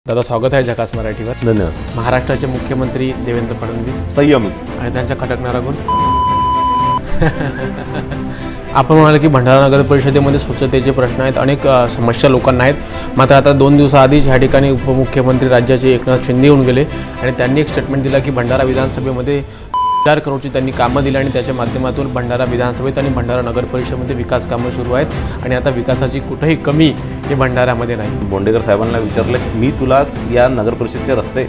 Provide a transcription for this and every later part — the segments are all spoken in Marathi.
दादा स्वागत आहे झकास मराठीवर. धन्यवाद. महाराष्ट्राचे मुख्यमंत्री देवेंद्र फडणवीस संयमी आणि त्यांचा खटकणारा गुण. आपण म्हणाल की भंडारा नगर परिषदेमध्ये स्वच्छतेचे प्रश्न आहेत, अनेक समस्या लोकांना आहेत. मात्र आता 2 दिवसाआधीच ह्या ठिकाणी उपमुख्यमंत्री राज्याचे एकनाथ शिंदे येऊन गेले आणि त्यांनी एक स्टेटमेंट दिला की भंडारा विधानसभेमध्ये 4 करोडची त्यांनी कामं दिली आणि त्याच्या माध्यमातून भंडारा विधानसभेत आणि भंडारा नगर परिषदेमध्ये विकास कामं सुरू आहेत आणि आता विकासाची कुठेही कमी हे भंडाऱ्यामध्ये नाही. बोंडेकर साहेबांना विचारलं की मी तुला या नगर परिषदचे रस्ते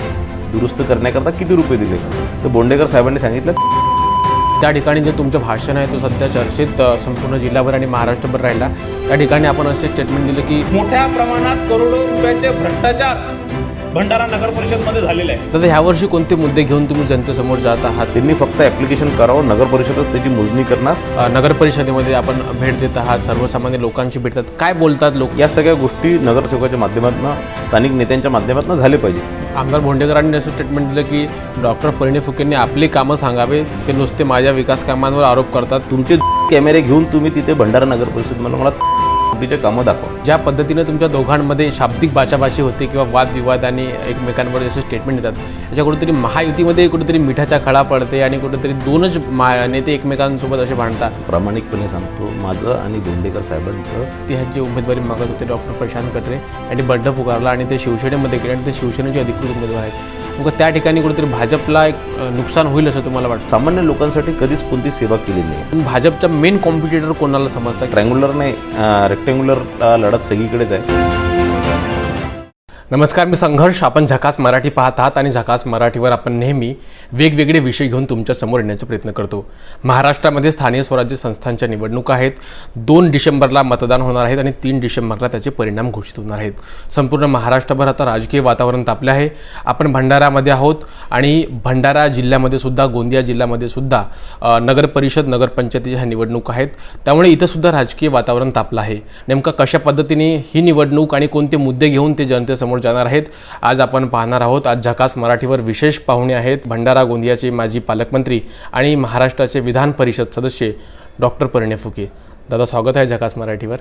दुरुस्त करण्याकरता किती रुपये दिले, तर बोंडेकर साहेबांनी सांगितलं त्या ठिकाणी जे तुमचं भाषण आहे तो सध्या चर्चेत संपूर्ण जिल्ह्याभर आणि महाराष्ट्रभर राहिला. त्या ठिकाणी आपण असे स्टेटमेंट दिलं की मोठ्या प्रमाणात करोडो रुपयाचे भ्रष्टाचार भंडारा नगर परिषदमध्ये झालेले आहे. तर ह्यावर्षी कोणते मुद्दे घेऊन तुम्ही जनतेसमोर जात आहात? त्यांनी फक्त ॲप्लिकेशन करावं, नगर परिषदच त्याची मोजणी करणार. नगर परिषदेमध्ये आपण भेट देत आहात, सर्वसामान्य लोकांशी भेटतात, काय बोलतात लोक? या सगळ्या गोष्टी नगरसेवकाच्या माध्यमातून, स्थानिक नेत्यांच्या माध्यमातून झाले पाहिजे. आमदार भोंडेकरांनी असं स्टेटमेंट दिलं की डॉक्टर परिणय फुकेंनी आपली कामं सांगावे, ते नुसते माझ्या विकास कामांवर आरोप करतात. तुमचे कॅमेरे घेऊन तुम्ही तिथे भंडारा नगर परिषद मला कामं दाखवा. ज्या पद्धतीनं तुमच्या दोघांमध्ये शाब्दिक बाचाबाची होते किंवा वादविवाद आणि एकमेकांवर जसे स्टेटमेंट देतात, याच्या कुठेतरी महायुतीमध्ये कुठेतरी मिठाचा खडा पडते आणि कुठेतरी दोनच नेते एकमेकांसोबत असे भांडतात. प्रामाणिकपणे सांगतो, माझं आणि बोंडेकर साहेबांचं ते ह्याची उमेदवारी मागत होते डॉक्टर प्रशांत कटरे यांनी बड्ड पुकारला आणि ते शिवसेनेमध्ये गेले आणि ते शिवसेनेचे अधिकृत उमेदवार आहेत. मग त्या ठिकाणी कुठेतरी भाजपला एक नुकसान होईल असं तुम्हाला वाटतं? सामान्य लोकांसाठी कधीच कोणती सेवा केलेली नाही. भाजपचा मेन कॉम्पिटिटर कोणाला समजतात? ट्रँग्युलर नाही, रेक्टँग्युलर लढत सगळीकडेच आहे. नमस्कार, मी संघर्ष. आपण झकास मराठी पाहत आहात आणि झकास मराठीवर आपण नेहमी वेगवेगळे विषय घेऊन तुमच्या समोर येण्याचा प्रयत्न करतो. महाराष्ट्रामध्ये स्थानिक स्वराज्य संस्थांच्या निवडणुका आहेत. 2 डिसेंबरला मतदान होणार आहेत आणि 3 डिसेंबरला त्याचे परिणाम घोषित होणार आहेत. संपूर्ण महाराष्ट्रभर आता राजकीय वातावरण तापले आहे. आपण भंडारामध्ये आहोत आणि भंडारा जिल्ह्यामध्ये सुद्धा, गोंदिया जिल्ह्यामध्ये सुद्धा नगर परिषद, नगरपंचायतीच्या ह्या निवडणुका आहेत. त्यामुळे इथं सुद्धा राजकीय वातावरण तापलं आहे. नेमकं कशा पद्धतीने ही निवडणूक आणि कोणते मुद्दे घेऊन ते जनतेसमोर जाणार आहेत, आज आपण पाहणार आहोत. आज झकास मराठीवर विशेष पाहुणे आहेत. भंडारा गोंदियाचे माजी पालकमंत्री आणि महाराष्ट्राचे विधान परिषद सदस्य डॉक्टर परिणय फुके. दादा स्वागत आहे झकास मराठीवर.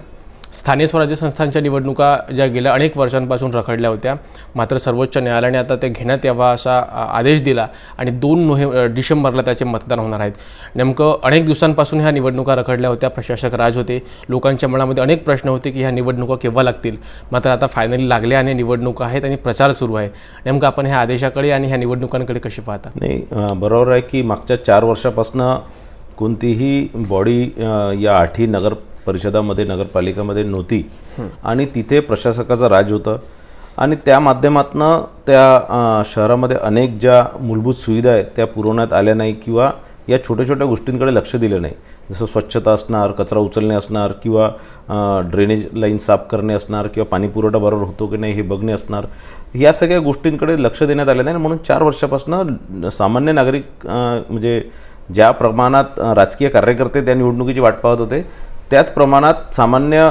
स्थानिक स्वराज्य संस्थांच्या निवडणुका ज्या गेल्या अनेक वर्षांपासून रखडल्या होत्या, मात्र सर्वोच्च न्यायालयाने आता ते घेण्यात यावा असा आदेश दिला आणि 2 डिसेंबरला त्याचे मतदान होणार आहेत. नेमकं अनेक दिवसांपासून ह्या निवडणुका रखडल्या होत्या. प्रशासक राज होते. लोकांच्या मनामध्ये अनेक प्रश्न होते की ह्या निवडणुका केव्हा लागतील. मात्र आता फायनली लागल्या आणि निवडणुका आहेत आणि प्रचार सुरू आहे. नेमकं आपण ह्या आदेशाकडे आणि ह्या निवडणुकांकडे कसे पाहता? नाही, बरोबर आहे की मागच्या 4 वर्षापासून कोणतीही बॉडी या 8 नगर परिषदामध्ये, नगरपालिकामध्ये नव्हती आणि तिथे प्रशासकाचा राज होतं आणि त्या माध्यमातून त्या शहरामध्ये अनेक ज्या मूलभूत सुविधा आहेत त्या पुरवण्यात आल्या नाही किंवा या छोट्या छोट्या गोष्टींकडे लक्ष दिलं नाही. जसं स्वच्छता असणार, कचरा उचलणे असणार किंवा ड्रेनेज लाईन साफ करणे असणार किंवा पाणी पुरवठा बरोबर होतो की नाही हे बघणे असणार, या सगळ्या गोष्टींकडे लक्ष देण्यात आलं नाही. म्हणून 4 वर्षापासून सामान्य नागरिक म्हणजे ज्या प्रमाणात राजकीय कार्यकर्ते त्या निवडणुकीची वाट पाहत होते, त्याच प्रमाणात सामान्य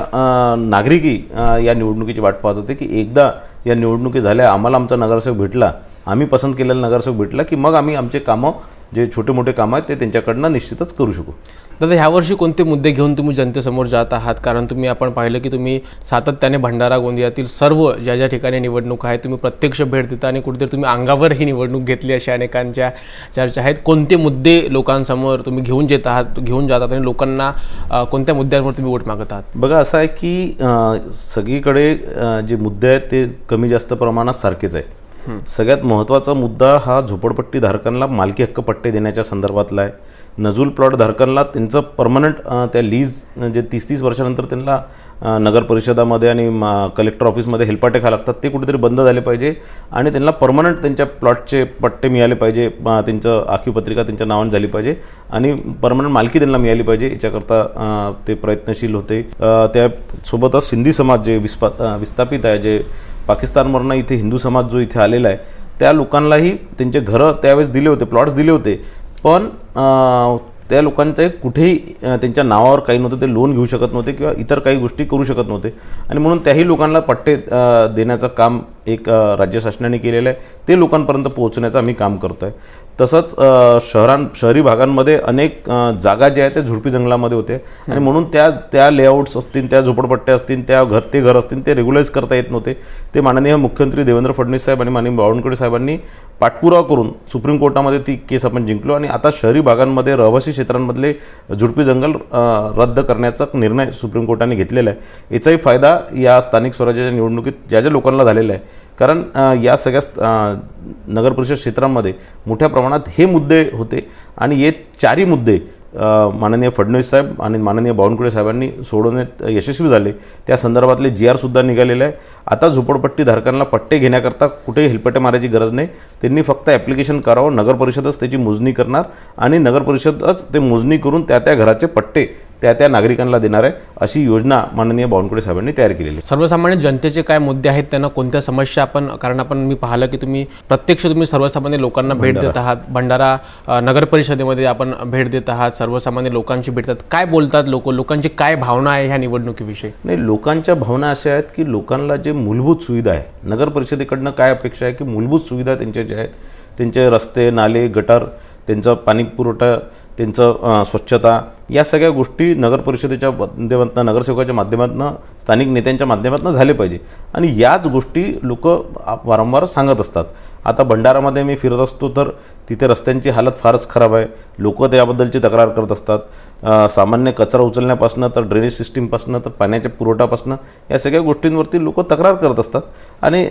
नागरिकही या निवडणुकीची वाट पाहत होते की एकदा या निवडणुकी झाल्या, आम्हाला आमचा नगरसेवक भेटला, आम्ही पसंत केलेला नगरसेवक भेटला की मग आम्ही आमचे कामं, जे छोटे मोठे कामं आहेत ते त्यांच्याकडनं निश्चितच करू शकू. दादा, ह्यावर्षी कोणते मुद्दे घेऊन तुम्ही जनतेसमोर जात आहात? कारण तुम्ही, आपण पाहिलं की तुम्ही सातत्याने भंडारा गोंदियातील सर्व ज्या ज्या ठिकाणी निवडणूक आहेत तुम्ही प्रत्यक्ष भेट देता आणि कुठेतरी तुम्ही अंगावर ही निवडणूक घेतली अशा अनेकांच्या चर्चा आहेत. कोणते मुद्दे लोकांसमोर तुम्ही घेऊन जातात आणि लोकांना कोणत्या मुद्द्यांवर तुम्ही वोट मागत आहात? बघा, असं आहे की सगळीकडे जे मुद्दे आहेत ते कमी जास्त प्रमाणात सारखेच आहे. सगळ्यात महत्त्वाचा मुद्दा हा झोपडपट्टी धारकांना मालकी हक्क पट्टे देण्याच्या संदर्भातला आहे. नजूल प्लॉट धारकांना त्यांचं परमनंट त्या लीज जे 30-30 वर्षानंतर त्यांना नगर परिषदामध्ये आणि कलेक्टर ऑफिसमध्ये हेलपाटे खावे लागतात, ते कुठेतरी बंद झाले पाहिजे आणि त्यांना परमनंट त्यांच्या प्लॉटचे पट्टे मिळाले पाहिजे. त्यांचं आखीव पत्रिका त्यांच्या नावाने झाली पाहिजे आणि परमनंट मालकी त्यांना मिळाली पाहिजे. याच्याकरता ते प्रयत्नशील होते. त्यासोबतच सिंधी समाज जे विस्थापित आहे, जे पाकिस्तानवरनं इथे हिंदू समाज जो इथे आलेला आहे, त्या लोकांनाही त्यांचे घरं त्यावेळेस दिले होते, प्लॉट्स दिले होते, पण त्या लोकांचे कुठेही त्यांच्या नावावर काही नव्हतं, ते लोन घेऊ शकत नव्हते किंवा इतर काही गोष्टी करू शकत नव्हते आणि म्हणून त्याही लोकांना पट्टे देण्याचं काम एक राज्य शासनाने केलेलं आहे ते लोकांपर्यंत पोहोचण्याचं आम्ही काम करतो आहे. तसंच शहरी भागांमध्ये अनेक जागा ज्या आहेत त्या झुडपी जंगलामध्ये होते आणि म्हणून त्या लेआउट्स असतील, त्या झोपडपट्ट्या असतील, ते घर असतील ते रेग्युलाइज करता येत नव्हते. ते माननीय मुख्यमंत्री देवेंद्र फडणवीस साहेब आणि माननीय बावनकुळे साहेबांनी पाठपुरावा करून सुप्रीम कोर्टामध्ये ती केस आपण जिंकलो आणि आता शहरी भागांमध्ये रहिवासी क्षेत्रांमधले झुडपी जंगल रद्द करण्याचा निर्णय सुप्रीम कोर्टाने घेतलेला आहे. याचाही फायदा या स्थानिक स्वराज्याच्या निवडणुकीत ज्या लोकांना झालेला आहे, कारण या सगळ्या नगर परिषद क्षेत्रांमध्ये मोठ्या प्रमाणात हे मुद्दे होते आणि हे चारही मुद्दे माननीय फडणवीस साहेब आणि माननीय बावनकुळे साहेबांनी सोडवण्यात यशस्वी झाले. त्या संदर्भातले GR सुद्धा निघालेले आहे. आता झोपडपट्टी धारकांना पट्टे घेण्याकरता कुठेही हेलपट्टे मारायची गरज नाही. त्यांनी फक्त ॲप्लिकेशन करावं, नगर परिषदच त्याची मोजणी करणार आणि नगर परिषदच ते मोजणी करून त्या घराचे पट्टे त्या नागरिकांना देणार आहे, अशी योजना माननीय बावनकुळे साहेबांनी तयार केलेली आहे. सर्वसामान्य जनतेचे काय मुद्दे आहेत, त्यांना कोणत्या समस्या कारण मी पाहिलं की तुम्ही सर्वसामान्य लोकांना भेट देत आहात. भंडारा नगर परिषदेमध्ये आपण भेट देत आहात, सर्वसामान्य लोकांशी भेटतात. काय बोलतात लोकांची काय भावना आहे ह्या निवडणुकीविषयी? नाही, लोकांच्या भावना अशा आहेत की लोकांना जे मूलभूत सुविधा आहे, नगर परिषदेकडनं काय अपेक्षा आहे की मूलभूत सुविधा त्यांच्या ज्या आहेत, त्यांचे रस्ते, नाले, गटार, त्यांचा पाणी पुरवठा, त्यांचं स्वच्छता, या सगळ्या गोष्टी नगर परिषदेच्या माध्यमातून, नगरसेवकाच्या माध्यमातून, स्थानिक नेत्यांच्या माध्यमातून झाले पाहिजे आणि याच गोष्टी लोक वारंवार सांगत असतात. आता भंडारामध्ये मी फिरत असतो तर तिथे रस्त्यांची हालत फारच खराब आहे. लोक त्याबद्दलची तक्रार करत असतात. सामान्य कचरा उचलण्यापासून तर ड्रेनेज सिस्टीमपासून तर पाण्याच्या पुरवठ्यापासून या सगळ्या गोष्टींवरती लोक तक्रार करत असतात आणि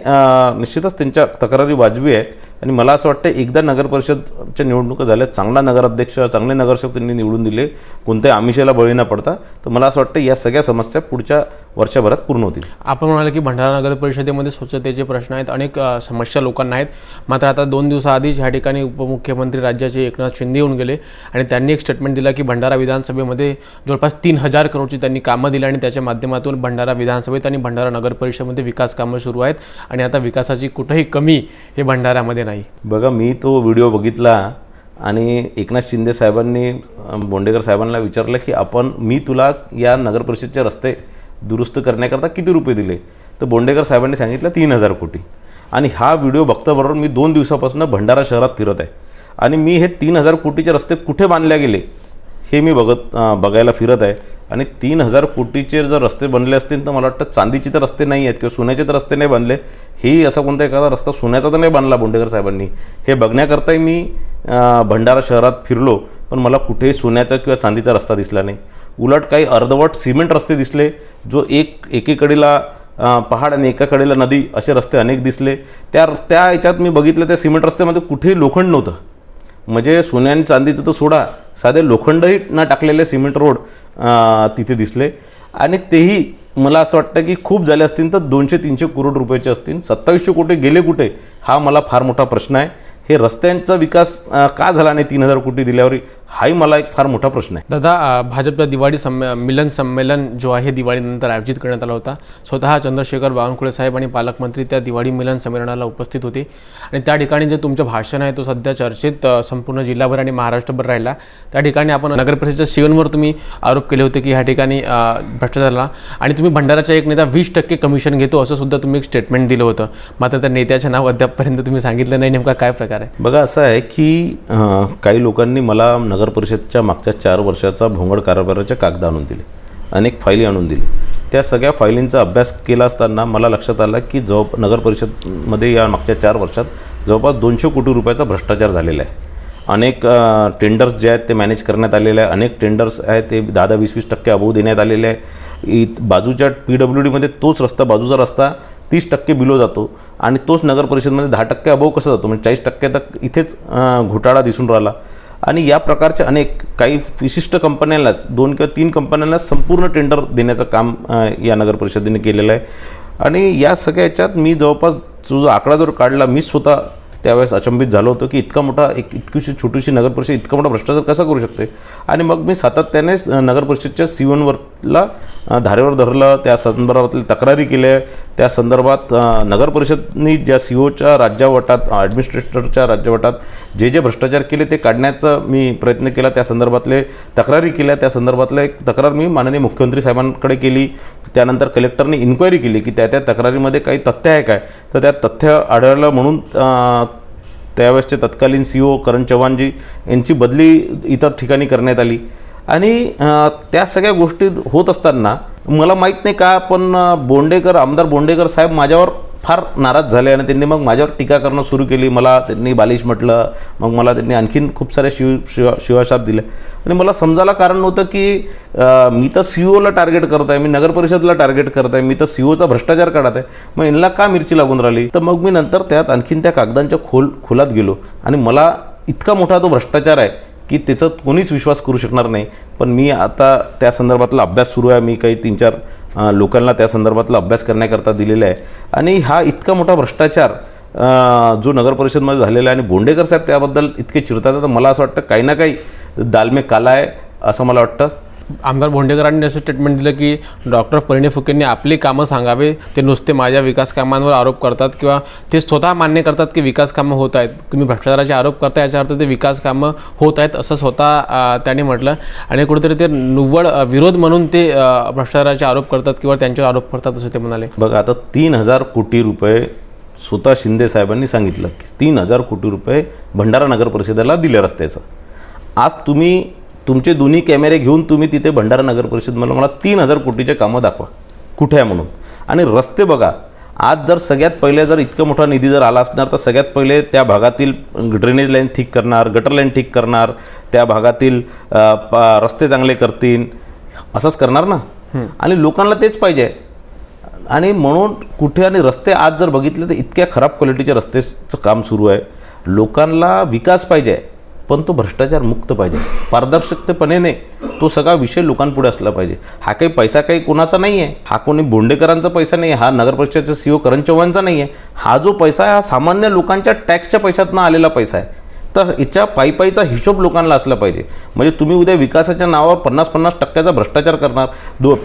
निश्चितच त्यांच्या तक्रारी वाजवी आहेत. आणि मला असं वाटतं एकदा नगर परिषदच्या निवडणुका झाल्या, चांगला नगराध्यक्ष, चांगले नगरसेवक त्यांनी निवडून दिले, कोणत्याही आमिषाला बळी न पडता, तर मला असं वाटतं या सगळ्या समस्या पुढच्या वर्षभरात पूर्ण होतील. आपण म्हणाले की भंडारा नगर परिषदेमध्ये स्वच्छतेचे प्रश्न आहेत, अनेक समस्या लोकांना आहेत. मात्र आता 2 दिवसाआधीच ह्या ठिकाणी उपमुख्यमंत्री राज्याचे एकनाथ शिंदे येऊन गेले आणि त्यांनी एक स्टेटमेंट दिला की भंडारा विधानसभेमध्ये जवळपास 3000 करोडची त्यांनी कामं दिली आणि त्याच्या माध्यमातून भंडारा विधानसभेत आणि भंडारा नगर परिषदेमध्ये विकास कामं सुरू आहेत आणि आता विकासाची कुठेही कमी हे भंडाऱ्यामध्ये नाही. बघा, मी तो व्हिडिओ बघितला आणि एकनाथ शिंदे साहेबांनी बोंडेकर साहेबांना विचारलं की मी तुला या नगर परिषदचे रस्ते दुरुस्त करण्याकरता किती रुपये दिले, तर बोंडेकर साहेबांनी सांगितलं 3000 कोटी. आणि हा व्हिडिओ बघताबरोबर मी 2 दिवसापासून भंडारा शहरात फिरत आहे आणि मी हे 3000 कोटीचे रस्ते कुठे बांधले गेले हे मी बघायला फिरत आहे. आणि 3000 कोटीचे जर रस्ते बनले असतील तर मला वाटतं चांदीचे तर रस्ते नाही आहेत किंवा सोन्याचे तर रस्ते नाही बनले. हेही असा कोणता एखादा रस्ता सोन्याचा तर नाही बांधला बोंडेकर साहेबांनी. हे बघण्याकरताही मी भंडारा शहरात फिरलो, पण मला कुठेही सोन्याचा किंवा चांदीचा रस्ता दिसला नाही. उलट काही अर्धवट सिमेंट रस्ते दिसले, जो एकीकडीला पहाड आणि एकाकडेला नदी असे रस्ते अनेक दिसले. त्या याच्यात मी बघितलं त्या सिमेंट रस्त्यामध्ये कुठेही लोखंड नव्हतं. म्हणजे सोन्या आणि चांदीचं तर सोडा, साधे लोखंडही न टाकलेले सिमेंट रोड तिथे दिसले. आणि तेही मला असं वाटतं की खूप झाले असतील तर 200-300 करोड रुपयाचे असतील. 2700 कोटी गेले कुठे, हा मला फार मोठा प्रश्न आहे. हे रस्त्यांचा विकास का झाला नाही 3000 कोटी दिल्यावर, हाही मला एक फार मोठा प्रश्न आहे. दादा, भाजपचा दिवाळी मिलन संमेलन जो आहे दिवाळीनंतर आयोजित करण्यात आला होता. स्वतः चंद्रशेखर बावनकुळे साहेब आणि पालकमंत्री त्या दिवाळी मिलन संमेलनाला उपस्थित होते आणि त्या ठिकाणी जे तुमचं भाषण आहे तो सध्या चर्चेत संपूर्ण जिल्हाभर आणि महाराष्ट्रभर राहिला. त्या ठिकाणी आपण नगर परिषदेच्या सीओंवर तुम्ही आरोप केले होते की ह्या ठिकाणी भ्रष्टाचार झाला आणि तुम्ही भंडाराचा एक नेता 20% कमिशन घेतो असं सुद्धा तुम्ही एक स्टेटमेंट दिलं होतं. मात्र त्या नेत्याचं नाव अद्यापपर्यंत तुम्ही सांगितलं नाही. नेमका काय प्रकार आहे? बघा, असं आहे की काही लोकांनी मला नगर परिषदच्या मागच्या 4 वर्षाचा भोंगड कारभाराच्या कागद आणून दिले, अनेक फायली आणून दिली. त्या सगळ्या फायलींचा अभ्यास केला असताना मला लक्षात आलं की नगर परिषदमध्ये या मागच्या 4 वर्षात जवळपास 200 कोटी रुपयाचा भ्रष्टाचार झालेला आहे. अनेक टेंडर्स जे आहेत ते मॅनेज करण्यात आलेले आहे. अनेक टेंडर्स आहेत ते 10-20% अभाव देण्यात आलेले आहे. बाजूच्या PWDमध्ये तोच रस्ता, बाजूचा रस्ता 30% बिलो जातो आणि तोच नगर परिषदमध्ये 10% अभाव कसा जातो, म्हणजे 40% तक इथेच घोटाळा दिसून राहिला. आणि या प्रकारच्या अनेक काही विशिष्ट कंपन्यांनाच, 2 किंवा 3 कंपन्यांनाच संपूर्ण टेंडर देण्याचं काम या नगर परिषदेने केलेलं आहे. आणि या सगळ्या याच्यात मी जवळपास जो आकडा जर काढला, मी स्वतः त्यावेळेस अचंबित झालो होतो की इतकीशी छोटीशी नगर परिषद इतका मोठा भ्रष्टाचार कसा करू शकते. आणि मग मी सातत्यानेच नगर परिषदच्या सीओंवर परिषदला धारेवर धरलं, त्या संदर्भातली तक्रारी केल्या. त्या संदर्भात नगर परिषदनी ज्या COच्या राज्यवटात, ॲडमिनिस्ट्रेटरच्या राज्यवटात जे जे भ्रष्टाचार केले ते काढण्याचा मी प्रयत्न केला. त्या संदर्भातले तक्रारी केल्या. त्या संदर्भातलं एक तक्रार मी माननीय मुख्यमंत्री साहेबांकडे केली. त्यानंतर कलेक्टरने इन्क्वायरी केली की त्या तक्रारीमध्ये काही तथ्य आहे काय. तर त्या तथ्य आढळलं म्हणून त्यावेळेसचे तत्कालीन CO करण चव्हाणजी यांची बदली इतर ठिकाणी करण्यात आली. आणि त्या सगळ्या गोष्टी होत असताना मला माहीत नाही का, पण आमदार बोंडेकर साहेब माझ्यावर फार नाराज झाले आणि त्यांनी मग माझ्यावर टीका करणं सुरू केली. मला त्यांनी बालिश म्हटलं. मग मला त्यांनी आणखीन खूप सारे शिवाशाप दिले. आणि मला समजायला कारण नव्हतं की मी तर COला टार्गेट करत आहे, मी नगर परिषदला टार्गेट करत आहे, मी तर COचा भ्रष्टाचार काढत आहे, मग यांना का मिरची लागून राहिली. तर मग मी नंतर त्यात आणखीन त्या कागदांच्या खोलात गेलो आणि मला इतका मोठा तो भ्रष्टाचार आहे की त्याचा कोणीच विश्वास करू शकणार नाही. पण मी आता त्या संदर्भातला अभ्यास सुरू आहे. मी काही 3-4 लोकांना त्या संदर्भातला अभ्यास करण्याकरता दिलेला आहे. आणि हा इतका मोठा भ्रष्टाचार जो नगर परिषदमध्ये झालेला आहे आणि बोंडेकर साहेब त्याबद्दल इतके चिरतात, तर मला असं वाटतं काही ना काही दालमे काला आहे असं मला वाटतं. आमदार बोंडेकरांनी असं स्टेटमेंट दिलं की डॉक्टर परिणय फुकेंनी आपली कामं सांगावे, ते नुसते माझ्या विकास कामांवर आरोप करतात किंवा ते स्वतः मान्य करतात की विकास कामं होत आहेत. तुम्ही भ्रष्टाचाराचे आरोप करता याचा अर्थ ते विकास कामं होत आहेत असं स्वतः त्यांनी म्हटलं. आणि कुठेतरी ते निव्वळ विरोध म्हणून ते भ्रष्टाचाराचे आरोप करतात किंवा त्यांच्यावर आरोप करतात असं ते म्हणाले. बघा, आता 3,000 कोटी रुपये स्वतः शिंदे साहेबांनी सांगितलं की 3,000 कोटी रुपये भंडारा नगर परिषदेला दिले रस्त्याचं. आज तुम्ही तुमचे दोन्ही कॅमेरे घेऊन तुम्ही तिथे भंडारा नगर परिषदमध्ये मला 3,000 कोटीचे कामं दाखवा कुठे आहे म्हणून. आणि रस्ते बघा, आज जर सगळ्यात पहिले जर इतका मोठा निधी जर आला असणार तर सगळ्यात पहिले त्या भागातील ड्रेनेज लाईन ठीक करणार, गटर लाईन ठीक करणार, त्या भागातील रस्ते चांगले करतील, असंच करणार ना. आणि लोकांना तेच पाहिजे. आणि म्हणून कुठे आणि रस्ते आज जर बघितले तर इतक्या खराब क्वालिटीचे रस्त्याचं काम सुरू आहे. लोकांना विकास पाहिजे पण तो भ्रष्टाचार मुक्त पाहिजे, पारदर्शकतेपणे तो सगळा विषय लोकांपुढे असला पाहिजे. हा काही पैसा काही कोणाचा नाही आहे, हा कोणी बोंडेकरांचा पैसा नाही आहे, हा नगर परिषदेचा CO करण चव्हाणचा नाही आहे. हा जो पैसा आहे हा सामान्य लोकांच्या टॅक्सच्या पैशातनं आलेला पैसा आहे. तर याच्या पायीचा हिशोब लोकांना असला पाहिजे. म्हणजे तुम्ही उद्या विकासाच्या नावावर 50% भ्रष्टाचार करणार,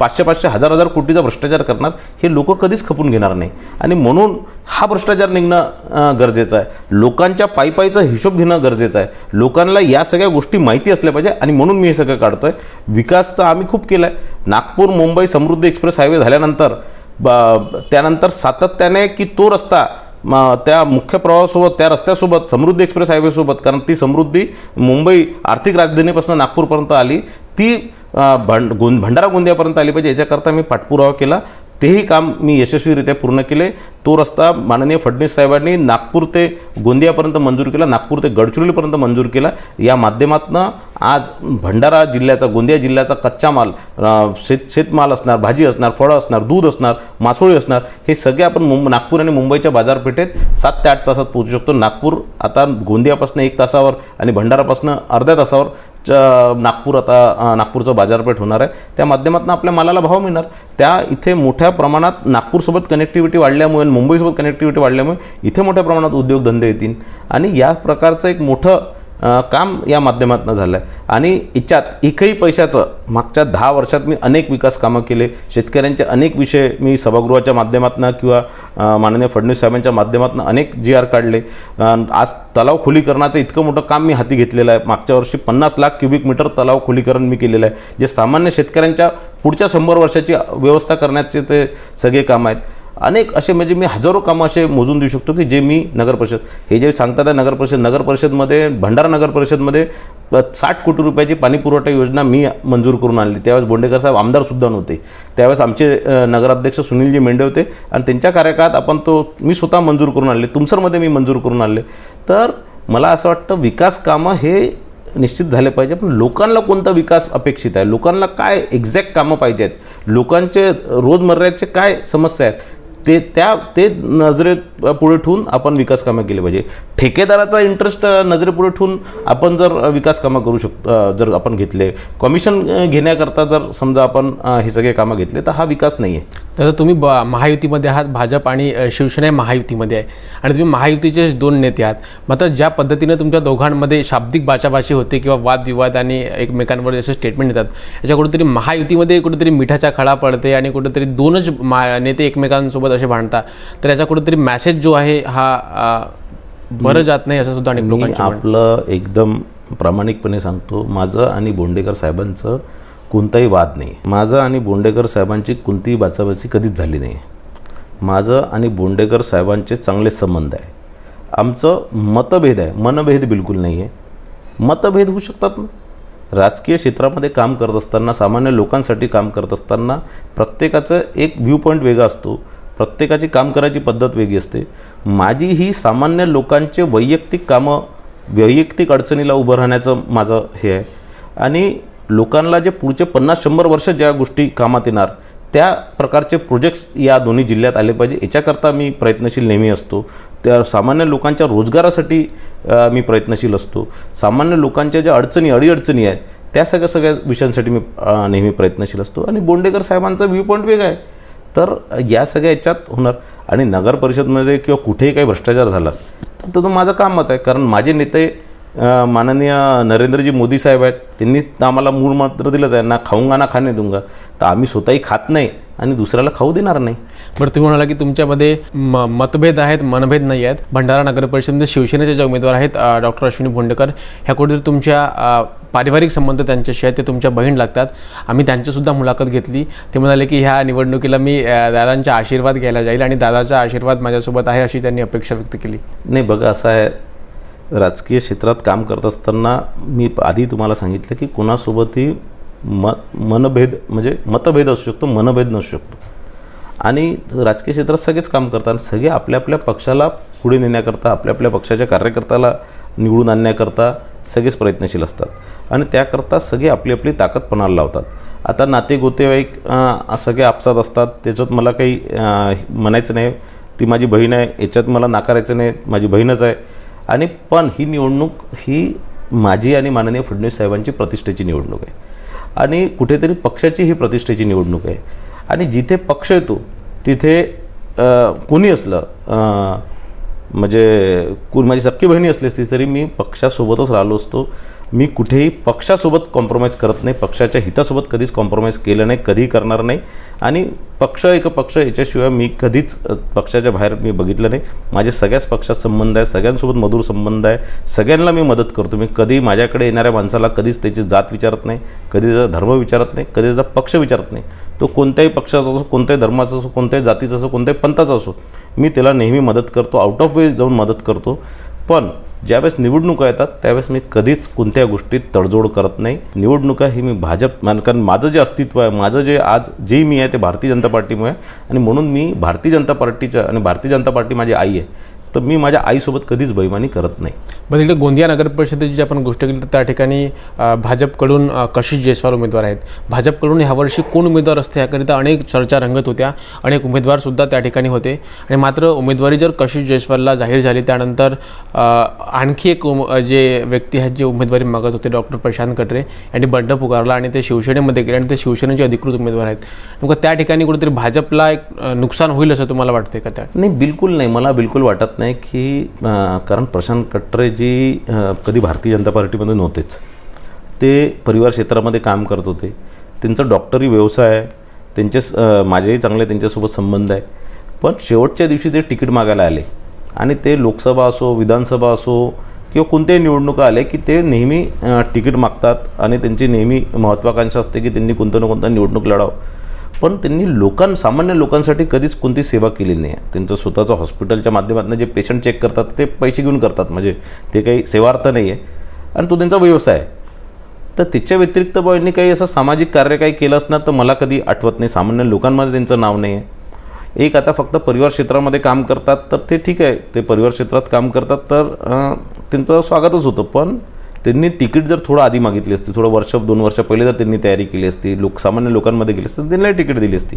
500-500, 1000-1000 कोटीचा भ्रष्टाचार करणार, हे लोक कधीच खपून घेणार नाही. आणि म्हणून हा भ्रष्टाचार निघणं गरजेचं आहे. लोकांच्या पायीचा हिशोब घेणं गरजेचं आहे. लोकांना या सगळ्या गोष्टी माहिती असल्या पाहिजे. आणि म्हणून मी हे सगळं काढतोय. विकास तर आम्ही खूप केला आहे. नागपूर मुंबई समृद्धी एक्सप्रेस हायवे झाल्यानंतर त्यानंतर सातत्याने की तो रस्ता त्या मुख्य प्रवाहासोबत, त्या रस्त्यासोबत, समृद्धी एक्सप्रेस हायवेसोबत, कारण ती समृद्धी मुंबई आर्थिक राजधानीपासून नागपूरपर्यंत आली, ती भंडारा गोंदियापर्यंत आली पाहिजे, याच्याकरता मी पाठपुरावा केला. तेही काम मी यशस्वीरित्या पूर्ण केले. तो रस्ता माननीय फडणवीस साहेबांनी नागपूर ते गोंदियापर्यंत मंजूर केला, नागपूर ते गडचिरोलीपर्यंत मंजूर केला. या माध्यमातून आज भंडारा जिल्ह्याचा, गोंदिया जिल्ह्याचा कच्चा माल, शेतमाल असणार, भाजी असणार, फळं असणार, दूध असणार, मासोळी असणार, हे सगळे आपण नागपूर आणि मुंबईच्या बाजारपेठेत 7 ते 8 तासात पोहोचू शकतो. नागपूर आता गोंदियापासून 1 तासावर आणि भंडारापासून अर्ध्या तासावर नागपूर आता नागपूरचं बाजारपेठ होणार आहे. त्या माध्यमातून आपल्या मालाला भाव मिळणार. त्या इथे मोठ्या प्रमाणात नागपूरसोबत कनेक्टिव्हिटी वाढल्यामुळे, मुंबईसोबत कनेक्टिव्हिटी वाढल्यामुळे इथे मोठ्या प्रमाणात उद्योगधंदे येतील. आणि या प्रकारचं एक मोठं काम या माध्यमातून झालं आहे. आणि याच्यात एकही पैशाचं मागच्या 10 वर्षात मी अनेक विकास कामं केले. शेतकऱ्यांचे अनेक विषय मी सभागृहाच्या माध्यमातून किंवा माननीय फडणवीस साहेबांच्या माध्यमातून अनेक GR काढले. आज तलाव खोलीकरणाचं इतकं मोठं काम मी हाती घेतलेलं आहे. मागच्या वर्षी 50 लाख क्युबिक मीटर तलाव खोलीकरण मी केलेलं आहे, जे सामान्य शेतकऱ्यांच्या पुढच्या 100 वर्षाची व्यवस्था करण्याचे ते सगळे कामं आहेत. अनेक असे म्हणजे मी हजारो कामं असे मोजून देऊ शकतो की जे मी नगर परिषद, हे जे सांगतात आहे नगर परिषदमध्ये, भंडारा नगर परिषदमध्ये 60 कोटी रुपयाची पाणी पुरवठा योजना मी मंजूर करून आणली. त्यावेळेस बोंडेकर साहेब आमदारसुद्धा नव्हते. त्यावेळेस आमचे नगराध्यक्ष सुनीलजी मेंढे होते आणि त्यांच्या कार्यकाळात मी स्वतः मंजूर करून आणले. तुमसरमध्ये मी मंजूर करून आणले. तर मला असं वाटतं विकास कामं हे निश्चित झाले पाहिजे. पण लोकांना कोणता विकास अपेक्षित आहे, लोकांना काय एक्झॅक्ट कामं पाहिजे आहेत, लोकांचे रोजमर्याचे काय समस्या आहेत, ते नजरेत पुढे ठेवून आपण विकास कामं केली पाहिजे. ठेकेदाराचा इंटरेस्ट नजरेपुढे ठेवून आपण जर विकास कामं करू शकतो, जर आपण घेतले कमिशन घेण्याकरता जर समजा आपण हे सगळे कामं घेतले तर हा विकास नाही आहे. तर तुम्ही महायुतीमध्ये आहात, भाजप आणि शिवसेना महायुतीमध्ये आहे आणि तुम्ही महायुतीचे 2 नेते आहात. मात्र ज्या पद्धतीनं तुमच्या दोघांमध्ये शाब्दिक बाचाबाची होते किंवा वादविवाद आणि एकमेकांवर जसे स्टेटमेंट देतात, याच्या कुठेतरी महायुतीमध्ये कुठेतरी मिठाचा खडा पडते आणि कुठेतरी 2च नेते एकमेकांसोबत असे भांडतात. तर याचा कुठेतरी मॅसेज जो आहे हा बरं जात नाही असं सुद्धा अनेक मी लोकांचं म्हणणं. आपलं एकदम प्रामाणिकपणे सांगतो, माझं आणि बोंडेकर साहेबांचं कोणताही वाद नाही. माझं आणि बोंडेकर साहेबांची कोणतीही बाचाबाची कधीच झाली नाही. माझं आणि बोंडेकर साहेबांचे चांगले संबंध आहे. आमचं मतभेद आहे, मनभेद बिलकुल नाही आहे. मतभेद होऊ शकतात ना. राजकीय क्षेत्रामध्ये काम करत असताना, सामान्य लोकांसाठी काम करत असताना प्रत्येकाचं एक व्ह्यू पॉईंट वेगळा असतो, प्रत्येकाची काम करायची पद्धत वेगळी असते. माझी ही सामान्य लोकांचे वैयक्तिक कामं, वैयक्तिक अडचणीला उभं राहण्याचं माझं हे आहे. आणि लोकांना जे पुढचे 50-100 वर्ष ज्या गोष्टी कामात येणार त्या प्रकारचे प्रोजेक्ट्स या दोन्ही जिल्ह्यात आले पाहिजे, याच्याकरता मी प्रयत्नशील नेहमी असतो. त्या सामान्य लोकांच्या रोजगारासाठी मी प्रयत्नशील असतो. सामान्य लोकांच्या ज्या अडीअडचणी आहेत त्या सगळ्या विषयांसाठी मी नेहमी प्रयत्नशील असतो. आणि बोंडेकर साहेबांचा व्ह्यू पॉईंट वेगळा आहे. तर या सगळ्या याच्यात होणार. आणि नगर परिषदमध्ये किंवा कुठेही काही भ्रष्टाचार झाला तर तो माझं कामच आहे. कारण माझे नेते माननीय नरेंद्रजी मोदी साहेब आहेत, त्यांनी आम्हाला मूळ मंत्र दिलंच आहे, ना खाऊंगा ना खाणे दूंगा. तर आम्ही स्वतःही खात नाही आणि दुसऱ्याला खाऊ देणार नाही. बरं, तुम्ही म्हणाला की तुमच्यामध्ये मतभेद आहेत, मनभेद नाही आहेत. भंडारा नगर परिषदेमध्ये शिवसेनेचे जे उमेदवार आहेत डॉक्टर अश्विनी बोंडेकर, ह्या कुठेतरी तुमच्या पारिवारिक संबंध त्यांच्याशी आहेत, ते तुमच्या बहीण लागतात. आम्ही त्यांच्यासुद्धा मुलाखत घेतली. ते म्हणाले की ह्या निवडणुकीला मी दादांचा आशीर्वाद घ्यायला जाईल आणि दादाचा आशीर्वाद माझ्यासोबत आहे अशी त्यांनी अपेक्षा व्यक्त केली. नाही बघा, असं आहे, राजकीय क्षेत्रात काम करत असताना मी आधी तुम्हाला सांगितलं की कोणासोबतही मनभेद म्हणजे मतभेद असू शकतो, मनभेद नसू शकतो. आणि राजकीय क्षेत्रात सगळेच काम करतात. सगळे आपल्या आपल्या पक्षाला पुढे नेण्याकरता, आपल्या आपल्या पक्षाच्या कार्यकर्त्याला निवडून आणण्याकरता सगळेच प्रयत्नशील असतात. आणि त्याकरता सगळे आपली आपली ताकद पणाला लावतात. आता नातेगोतेवाईक सगळे आपसात असतात, त्याच्यात मला काही म्हणायचं नाही. ती माझी बहीण आहे, याच्यात मला नाकारायचं नाही, माझी बहीणच आहे. आणि पण ही निवडणूक ही माझी आणि माननीय फडणवीस साहेबांची प्रतिष्ठेची निवडणूक आहे. आणि कुठेतरी पक्षाची ही प्रतिष्ठेची निवडणूक आहे. आणि जिथे पक्ष येतो तिथे कोणी असलं, म्हणजे माझी सख्खी बहिणी असली असती तरी मी पक्षासोबतच राहिलो असतो. मी कुठेही पक्षासोबत कॉम्प्रोमाइज करत नाही, पक्षाच्या हितासोबत कधीच कॉम्प्रोमाइज केलं नाही, कधी करणार नाही. आणि पक्ष याच्याशिवाय मी कधीच पक्षाच्या बाहेर मी बघितलं नाही. माझे सगळ्याच पक्षात संबंध आहे, सगळ्यांसोबत मधुर संबंध आहे, सगळ्यांना मी मदत करतो. मी कधी माझ्याकडे येणाऱ्या माणसाला कधीच त्याची जात विचारत नाही, कधी त्याचा धर्म विचारत नाही, कधी त्याचा पक्ष विचारत नाही. तो कोणत्याही पक्षाचा असो, कोणत्याही धर्माचा असो, कोणत्याही जातीचा असो, कोणत्याही पंथाचा असो, मी त्याला नेहमी मदत करतो, आउट ऑफ वे जाऊन मदत करतो. पण ज्यावेळेस निवडणुका येतात त्यावेळेस मी कधीच कोणत्या गोष्टीत तडजोड करत नाही. निवडणुका ही मी भाजप, कारण माझं जे अस्तित्व आहे, माझं जे आज जे मी आहे ते भारतीय जनता पार्टीमुळे आहे. आणि म्हणून मी भारतीय जनता पार्टीच्या, आणि भारतीय जनता पार्टी माझी आई आहे, तर मी माझ्या आईसोबत कधीच बेईमानी करत नाही. बरं, इकडे गोंदिया नगर परिषदेची जी आपण गोष्ट केली तर त्या ठिकाणी भाजपकडून कशिश जयस्वाल उमेदवार आहेत. भाजपकडून ह्यावर्षी कोण उमेदवार असते याकरिता अनेक चर्चा रंगत होत्या, अनेक उमेदवारसुद्धा त्या ठिकाणी होते. आणि मात्र उमेदवारी जर कशिश जयस्वालला जाहीर झाली त्यानंतर आणखी एक जे व्यक्ती आहेत जे उमेदवारी मागत होते, डॉक्टर प्रशांत कटरे यांनी बंड पुकारला आणि ते शिवसेनेमध्ये गेले आणि ते शिवसेनेचे अधिकृत उमेदवार आहेत. नेमकं त्या ठिकाणी कुठेतरी भाजपला एक नुकसान होईल असं तुम्हाला वाटते का? त्या नाही, बिलकुल नाही, मला बिलकुल वाटत नाही की कारण प्रशांत कटरे जी कधी भारतीय जनता पार्टीमध्ये नव्हतेच, ते परिवार क्षेत्रामध्ये काम करत होते. त्यांचा डॉक्टरी व्यवसाय आहे, त्यांचे माझेही चांगले त्यांच्यासोबत संबंध आहे. पण शेवटच्या दिवशी ते तिकीट मागायला आले आणि ते लोकसभा असो, विधानसभा असो किंवा कोणत्याही निवडणुका आले की ते नेहमी तिकीट मागतात आणि त्यांची नेहमी महत्त्वाकांक्षा असते की त्यांनी कोणतं ना कोणतं निवडणूक लढावं. पण त्यांनी सामान्य लोकांसाठी कधीच कोणती सेवा केली नाही. त्यांचं स्वतःचं हॉस्पिटलच्या माध्यमातून जे पेशंट चेक करतात ते पैसे घेऊन करतात, म्हणजे ते काही सेवार्थ नाही आहे आणि तो त्यांचा व्यवसाय आहे. तर त्याच्या व्यतिरिक्त यांनी काही असं सामाजिक कार्य काही केलं असणार तर मला कधी आठवत नाही. सामान्य लोकांमध्ये त्यांचं नाव नाही आहे. एक आता फक्त परिवार क्षेत्रामध्ये काम करतात तर ते ठीक आहे, ते परिवार क्षेत्रात काम करतात तर त्यांचं स्वागतच होतं. पण त्यांनी तिकीट जर थोडं आधी मागितली असती, थोडं 1-2 वर्ष पहिले जर त्यांनी तयारी केली असती, सामान्य लोकांमध्ये गेली असती तर त्यांनाही तिकीट दिली असती.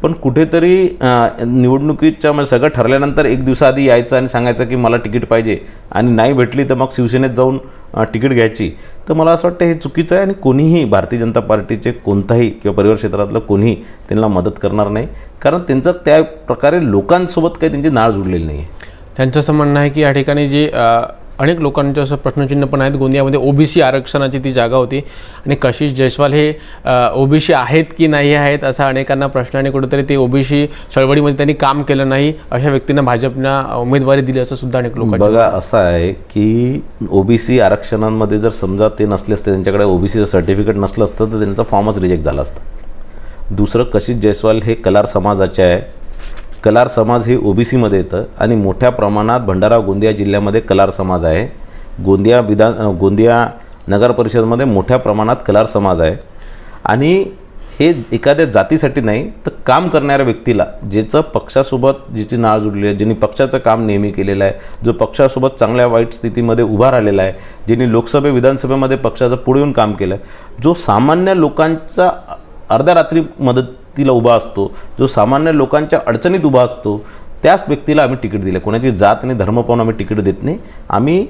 पण कुठेतरी निवडणुकीच्या म्हणजे सगळं ठरल्यानंतर एक दिवसाआधी यायचं आणि सांगायचं की मला तिकीट पाहिजे आणि नाही भेटली तर मग शिवसेनेत जाऊन तिकीट घ्यायची, तर मला असं वाटतं हे चुकीचं आहे. आणि कोणीही भारतीय जनता पार्टीचे कोणताही किंवा परिवार क्षेत्रातलं कोणीही त्यांना मदत करणार नाही, कारण त्यांचं त्या प्रकारे लोकांसोबत काही त्यांची नाळ जुडलेली नाही आहे. त्यांचं असं म्हणणं आहे की या ठिकाणी जे अनेक लोकांचे असं प्रश्नचिन्ह पण आहेत. गोंदियामध्ये ओबीसी आरक्षणाची ती जागा होती आणि कशिश जयस्वाल हे ओबीसी आहेत की नाही आहेत असा अनेकांना प्रश्न, आणि कुठेतरी ते ओबीसी चळवळीमध्ये त्यांनी काम केलं नाही अशा व्यक्तींना भाजपनं उमेदवारी दिली असं सुद्धा अनेक लोक. बघा असं आहे की ओबीसी आरक्षणांमध्ये जर समजा ते नसले असते, त्यांच्याकडे ओबीसीचं सर्टिफिकेट नसलं असतं तर त्यांचा फॉर्मच रिजेक्ट झाला असता. दुसरं, कशिश जयस्वाल हे कलार समाजाचे आहे. कलार समाज हे ओबीसीमध्ये येतं आणि मोठ्या प्रमाणात भंडारा गोंदिया जिल्ह्यामध्ये कलार समाज आहे. गोंदिया नगर परिषदमध्ये मोठ्या प्रमाणात कलार समाज आहे. आणि हे एखाद्या जातीसाठी नाही तर काम करणाऱ्या व्यक्तीला, ज्याचं पक्षासोबत जिची नाळ जुडली आहे, ज्यांनी पक्षाचं काम नेहमी केलेलं आहे, जो पक्षासोबत चांगल्या वाईट स्थितीमध्ये उभा राहिलेला आहे, ज्यांनी लोकसभे विधानसभेमध्ये पक्षाचं पुढे येऊन काम केलं आहे, जो सामान्य लोकांचा अर्ध्या रात्री मदतीला उभा असतो, जो सामान्य लोकांच्या अडचणीत उभा असतो, त्याच व्यक्तीला आम्ही तिकीट दिलं. कोणाची जात आणि धर्म पाहून आम्ही तिकीट देत नाही. आम्ही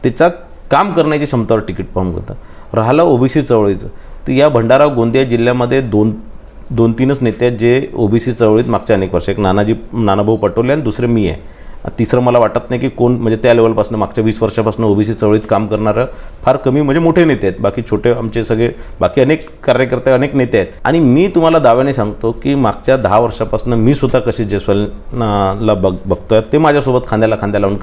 त्याचा काम करण्याची क्षमतावर तिकीट पाहून करतो. राहिलं ओबीसी चळवळीचं, तर या भंडारा गोंदिया जिल्ह्यामध्ये दोन तीनच नेते आहेत जे ओबीसी चळवळीत मागच्या अनेक वर्ष, एक नानाभाऊ पटोले आणि दुसरे मी आहे. तिसरं मला वाटत नाही की कोण, म्हणजे त्या लेवलपासून मागच्या 20 वर्षापासून ओबीसी चळवळीत काम करणारं फार कमी, म्हणजे मोठे नेते आहेत. बाकी छोटे आमचे सगळे बाकी अनेक कार्यकर्ते, अनेक नेते आहेत. आणि मी तुम्हाला दाव्याने सांगतो की मागच्या 10 वर्षापासून मी स्वतः कशिश जयस्वालला बघतोय. ते माझ्यासोबत खांद्याला खांद्या लावून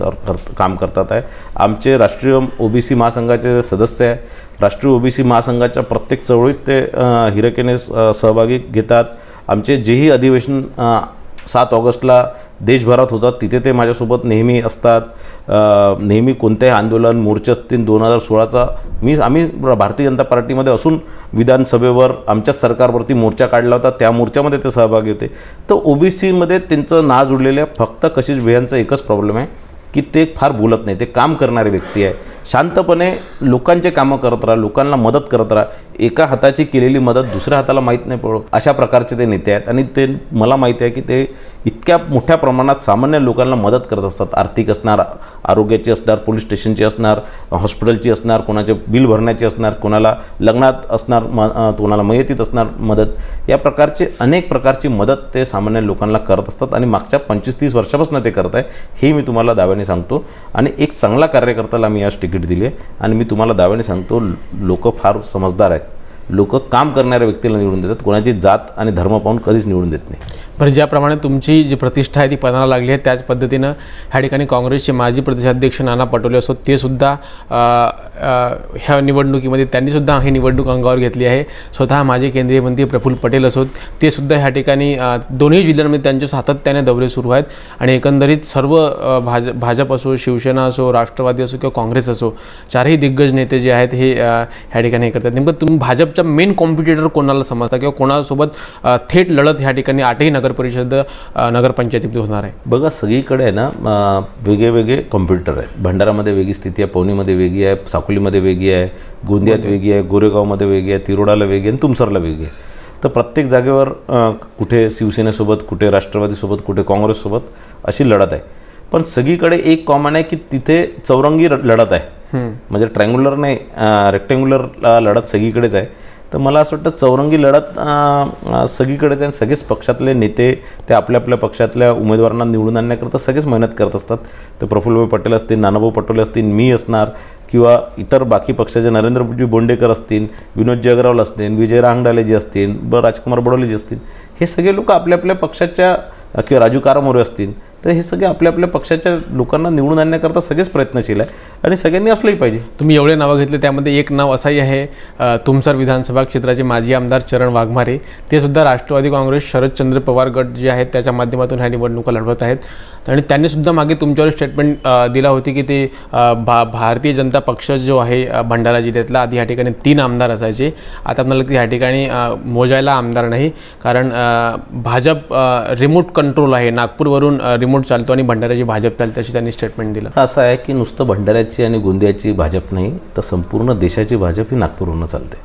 काम करतात आहे. आमचे राष्ट्रीय ओबीसी महासंघाचे सदस्य आहे. राष्ट्रीय ओबीसी महासंघाच्या प्रत्येक चळवळीत ते हिरकेने सहभागी घेतात. आमचे जेही अधिवेशन 7 ऑगस्टला देशभरात होतात तिथे ते माझ्यासोबत नेहमी असतात. नेहमी कोणतेही आंदोलन, मोर्चे असतील 2016चा आम्ही भारतीय जनता पार्टीमध्ये असून विधानसभेवर आमच्याच सरकारवरती मोर्चा काढला होता, त्या मोर्चामध्ये ते सहभागी होते. तर ओबीसीमध्ये त्यांचं नाव जुडलेलं आहे. फक्त कशिश भैयांचा एकच प्रॉब्लेम आहे की ते फार बोलत नाही. ते काम करणारे व्यक्ती आहे. शांतपणे लोकांचे कामं करत राहा, लोकांना मदत करत राहा. एका हाताची केलेली मदत दुसऱ्या हाताला माहीत नाही पडो, अशा प्रकारचे ते नेते आहेत. आणि ते मला माहिती आहे की ते इतक्या मोठ्या प्रमाणात सामान्य लोकांना मदत करत असतात. आर्थिक असणार, आरोग्याची असणार, पोलीस स्टेशनची असणार, हॉस्पिटलची असणार, कोणाचे बिल भरण्याची असणार, कोणाला लग्नात असणार, कोणाला मयतीत असणार मदत. या प्रकारचे अनेक प्रकारची मदत ते सामान्य लोकांना करत असतात. आणि मागच्या 25-30 वर्षापासून ते करत आहे, हे मी तुम्हाला दाव्याने सांगतो. आणि एक चांगला कार्यकर्त्याला मी आज तिकीट दिली आहे. आणि मी तुम्हाला दाव्याने सांगतो, लोक फार समजदार आहेत. लोक काम करणाऱ्या व्यक्तीला निवडून देतात, कोणाची जात आणि धर्म पाहून कधीच निवडून देत नाही. बरं, ज्याप्रमाणे तुमची जी प्रतिष्ठा आहे ती पणाला लागली आहे, त्याच पद्धतीनं ह्या ठिकाणी काँग्रेसचे माजी प्रदेशाध्यक्ष नाना पटोले असो, ते सुद्धा ह्या निवडणुकीमध्ये त्यांनीसुद्धा ही निवडणूक अंगावर घेतली आहे. स्वतः माजी केंद्रीय मंत्री प्रफुल्ल पटेल असोत, ते सुद्धा ह्या ठिकाणी दोन्ही जिल्ह्यांमध्ये त्यांचे सातत्याने दौरे सुरू आहेत. आणि एकंदरीत सर्व भाजप असो, शिवसेना असो, राष्ट्रवादी असो किंवा काँग्रेस असो, चारही दिग्गज नेते जे आहेत हे ह्या ठिकाणी हे करतात. नेमकं तुम्ही भाजपच्या मेन कॉम्पिटिटर कोणाला समजता किंवा कोणासोबत थेट लढत ह्या ठिकाणी 8ही नगर परिषद नगरपंचायतीमध्ये होणार आहे? बघा, सगळीकडे आहे ना वेगळे वेगळे कॉम्प्युटर आहे. भंडारामध्ये वेगळी स्थिती आहे, पवनीमध्ये वेगळी आहे, साकोलीमध्ये वेगळी आहे, गोंदियात वेगळी आहे, गोरेगावमध्ये वेगळी आहे, तिरोडाला वेगळी आहे आणि तुमसरला वेगळी आहे. तर प्रत्येक जागेवर कुठे शिवसेनेसोबत, कुठे राष्ट्रवादीसोबत, कुठे काँग्रेससोबत अशी लढत आहे. पण सगळीकडे एक कॉमन आहे की तिथे चौरंगी लढत आहे. म्हणजे ट्रँग्युलर नाही, रेक्टँग्युलर लढत सगळीकडेच आहे. तर मला असं वाटतं चौरंगी लढत सगळीकडेच आहे. सगळेच पक्षातले नेते ते आपल्या आपल्या पक्षातल्या उमेदवारांना निवडून आणण्याकरता सगळेच मेहनत करत असतात. तर प्रफुल्लभाई पटेल असतील, नानाभाऊ पटोले असतील, मी असणार किंवा इतर बाकी पक्षाचे नरेंद्रजी बोंडेकर असतील, विनोदजी अग्रवाल असतील, विजय रांगडालेजी असतील, राजकुमार बडोलेजी असतील, हे सगळे लोक आपल्या आपल्या पक्षाच्या, किंवा राजू कारामोरे असतील, तर हे सगळे आपल्या आपल्या पक्षाच्या लोकांना निवडून आणण्याकरता सगळेच प्रयत्नशील आहे. आणि सगळ्यांनी असलंही पाहिजे. तुम्ही एवढे नावं घेतले, त्यामध्ये एक नाव असंही आहे तुमसर विधानसभा क्षेत्राचे माजी आमदार चरण वाघमारे. ते सुद्धा राष्ट्रवादी काँग्रेस शरदचंद्र पवार गट जे आहेत त्याच्या माध्यमातून ह्या निवडणुका लढवत आहेत. आणि त्यांनीसुद्धा मागे तुमच्यावर स्टेटमेंट दिला होती की ते भारतीय जनता पक्ष जो आहे भंडारा जिल्ह्यातला, आधी ह्या ठिकाणी 3 आमदार असायचे. आता आपल्याला ह्या ठिकाणी मोजायला आमदार नाही, कारण भाजप रिमोट कंट्रोल आहे, नागपूरवरून रिमोट चालतो आणि भंडाऱ्याची भाजप चालते, अशी त्यांनी स्टेटमेंट दिलं. असं आहे की नुसतं भंडाऱ्याची आणि गोंदियाची भाजप नाही, तर संपूर्ण देशाची भाजप ही नागपूरवरून चालते.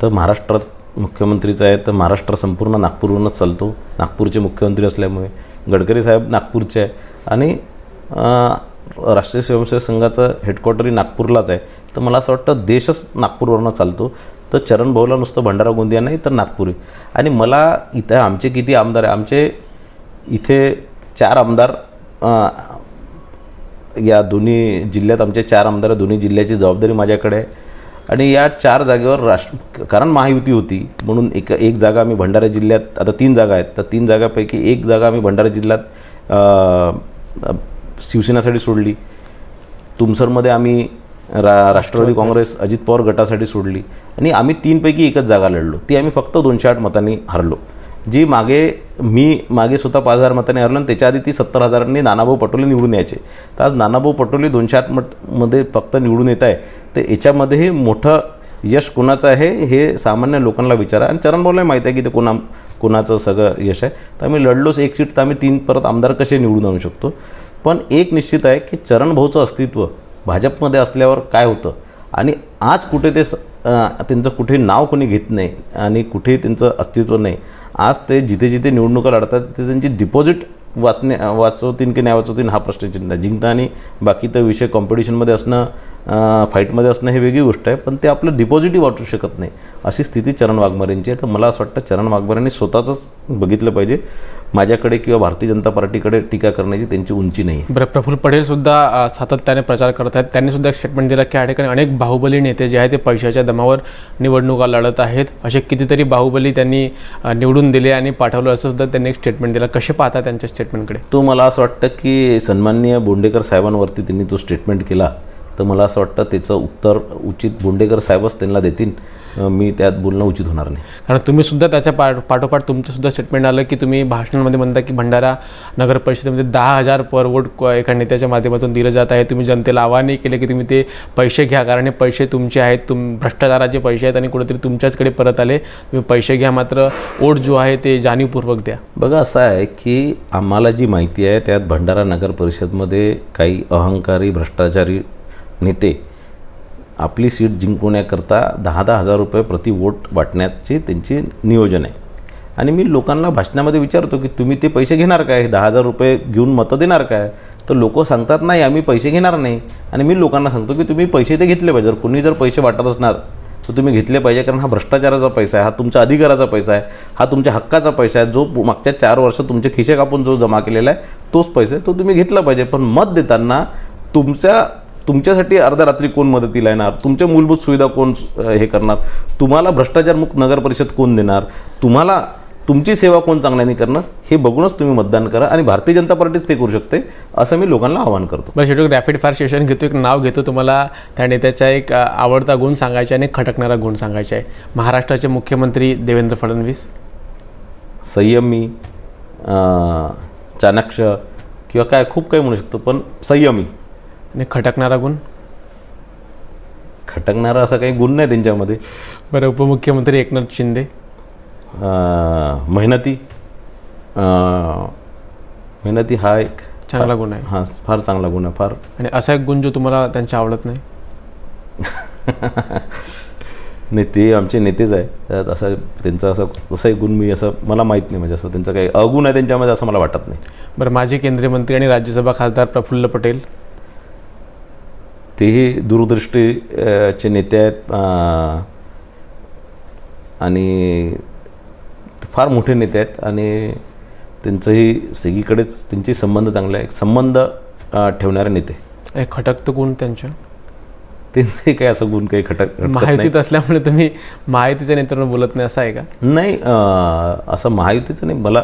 तर महाराष्ट्रात मुख्यमंत्रीचा आहे तर महाराष्ट्र संपूर्ण नागपूरवरूनच चालतो. नागपूरचे मुख्यमंत्री असल्यामुळे गडकरी साहेब नागपूरचे आहे आणि राष्ट्रीय स्वयंसेवक संघाचं हेडक्वार्टरही नागपूरलाच आहे. तर मला असं वाटतं देशच नागपूरवरून चालतो. तर चरण भाऊला नुसतं भंडारा गोंदिया नाही तर नागपूर आहे. आणि मला इथं आमचे किती आमदार आहे, आमचे इथे 4 आमदार या दोन्ही जिल्ह्यात आमचे 4 आमदार, दोन्ही जिल्ह्याची जबाबदारी माझ्याकडे आहे. आणि या 4 जागेवर कारण महायुती होती म्हणून एक जागा आम्ही भंडारा जिल्ह्यात, आता 3 जागा आहेत तर 3 जागापैकी एक जागा आम्ही भंडारा जिल्ह्यात शिवसेनेसाठी सोडली. तुमसरमध्ये आम्ही राष्ट्रवादी काँग्रेस अजित पवार गटासाठी सोडली आणि आम्ही 3 पैकी एकच जागा लढलो. ती आम्ही फक्त 208 मतांनी हरलो. जी मागे स्वतः 5000 मतांनी हरलो आणि त्याच्या आधी ती 70,000नी नानाभाऊ पटोले निवडून यायचे. तर आज नानाभाऊ पटोले 208 मध्ये फक्त निवडून येत आहे. तर याच्यामध्येही मोठं यश कोणाचं आहे हे सामान्य लोकांना विचारा. आणि चरणभाऊला माहीत आहे की ते कोणाचं सगळं यश आहे. तर आम्ही लढलोच 1 सीट, तर आम्ही 3 परत आमदार कसे निवडून आणू शकतो. पण एक निश्चित आहे की चरणभाऊचं अस्तित्व भाजपमध्ये असल्यावर काय होतं आणि आज कुठे त्यांचं कुठे नाव कोणी घेत नाही आणि कुठे त्यांचं अस्तित्व नाही. आज ते जिथे जिथे निवडणुका लढतात तिथे त्यांची डिपॉझिट वाचवतील की नाही वाचवतील हा प्रश्नचिन्ह. जिंकणं आणि बाकी तर विषय कॉम्पिटिशनमध्ये असणं, फाईटमध्ये असणं हे वेगळी गोष्ट आहे. पण ते आपलं डिपॉझिटही वाचू शकत नाही अशी स्थिती चरण वाघमारेंची आहे. तर मला असं वाटतं चरण वाघमारेंनी स्वतःच बघितलं पाहिजे. माझ्याकडे किंवा भारतीय जनता पार्टीकडे टीका करण्याची त्यांची उंची नाही. बरं, प्रफुल्ल पटेल सुद्धा सातत्याने प्रचार करत आहेत. त्यांनी सुद्धा एक स्टेटमेंट दिलं की या ठिकाणी अनेक बाहुबली नेते जे आहेत ते पैशाच्या दमावर निवडणुका लढत आहेत. असे कितीतरी बाहुबली त्यांनी निवडून दिले आणि पाठवलं असं सुद्धा त्यांनी एक स्टेटमेंट दिलं. कसे पाहता त्यांच्या स्टेटमेंटकडे? तो मला असं वाटतं की सन्माननीय बोंडेकर साहेबांवरती त्यांनी तो स्टेटमेंट केला तर मला असं वाटतं त्याचं उत्तर उचित बोंडेकर साहेबच त्यांना देतील. मी त्यात बोलणं उचित होणार नाही. कारण तुम्ही सुद्धा त्याच्या पाठोपाठ तुमचं सुद्धा स्टेटमेंट आलं की तुम्ही भाषणांमध्ये म्हणता की भंडारा नगर परिषदेमध्ये 10,000 पर वोट एका नेत्याच्या माध्यमातून दिलं जात आहे. तुम्ही जनतेला आवाहनही केले की तुम्ही ते पैसे घ्या, कारण हे पैसे तुमचे आहेत, भ्रष्टाचाराचे पैसे आहेत आणि कुठेतरी तुमच्याचकडे परत आले. तुम्ही पैसे घ्या, मात्र वोट जो आहे ते जाणीवपूर्वक द्या. बघा, असं आहे की आम्हाला जी माहिती आहे त्यात भंडारा नगर परिषदमध्ये काही अहंकारी भ्रष्टाचारी नेते आपली सीट जिंकवण्याकरता 10,000 रुपये प्रति वोट वाटण्याचे त्यांचे नियोजन आहे. आणि मी लोकांना भाषणामध्ये विचारतो की तुम्ही ते पैसे घेणार काय, 10,000 रुपये घेऊन मतं देणार काय. तर लोक सांगतात नाही आम्ही पैसे घेणार नाही. आणि मी लोकांना सांगतो की तुम्ही पैसे ते घेतले पाहिजे. जर कोणी जर पैसे वाटत असणार तर तुम्ही घेतले पाहिजे, कारण हा भ्रष्टाचाराचा पैसा आहे, हा तुमच्या अधिकाराचा पैसा आहे, हा तुमच्या हक्काचा पैसा आहे. जो मागच्या 4 वर्ष तुमचे खिसे कापून जो जमा केलेला आहे तोच पैसा आहे, तो तुम्ही घेतला पाहिजे. पण मत देताना तुमच्यासाठी अर्ध्या रात्री कोण मदतीला येणार, तुमच्या मूलभूत सुविधा कोण हे करणार, तुम्हाला भ्रष्टाचारमुक्त नगर परिषद कोण देणार, तुम्हाला तुमची सेवा कोण चांगल्याने करणार हे बघूनच तुम्ही मतदान करा. आणि भारतीय जनता पार्टीच ते करू शकते असं मी लोकांना आवाहन करतो. बरं, शेवटी रॅपिड फायर सेशन घेतो, एक नाव घेतो, तुम्हाला त्या नेत्याचा एक आवडता गुण सांगायचा आणि खटकणारा गुण सांगायचा आहे. महाराष्ट्राचे मुख्यमंत्री देवेंद्र फडणवीस. संयमी, चाणाक्ष किंवा काय खूप काही म्हणू शकतो, पण संयमी. आणि खटकणारा गुण? खटकणारा असा काही गुण नाही त्यांच्यामध्ये. बरं, उपमुख्यमंत्री एकनाथ शिंदे. मेहनती हा एक चांगला गुण आहे. हां, फार चांगला गुण आहे फार. आणि असा एक गुण जो तुम्हाला त्यांच्या आवडत नाही? नाही, ते आमचे नेतेच आहे. त्यात असं त्यांचा असा एक गुण मी असं मला माहीत नाही, म्हणजे असं त्यांचा काही अवगुण आहे त्यांच्यामध्ये असं मला वाटत नाही. बरं, माजी केंद्रीय मंत्री आणि राज्यसभा खासदार प्रफुल्ल पटेल. तेही दूरदृष्टीचे नेते आहेत आणि फार मोठे नेते आहेत आणि त्यांचंही सगळीकडेच त्यांचे संबंध चांगले आहेत, संबंध ठेवणारे नेते. एक खटकतं गुण त्यांच्या? त्यांचे काही असं गुण काही खटकत महायुतीत असल्यामुळे तुम्ही महायुतीच्या नेत्यांवर बोलत नाही असं आहे का? नाही, असं महायुतीचं नाही.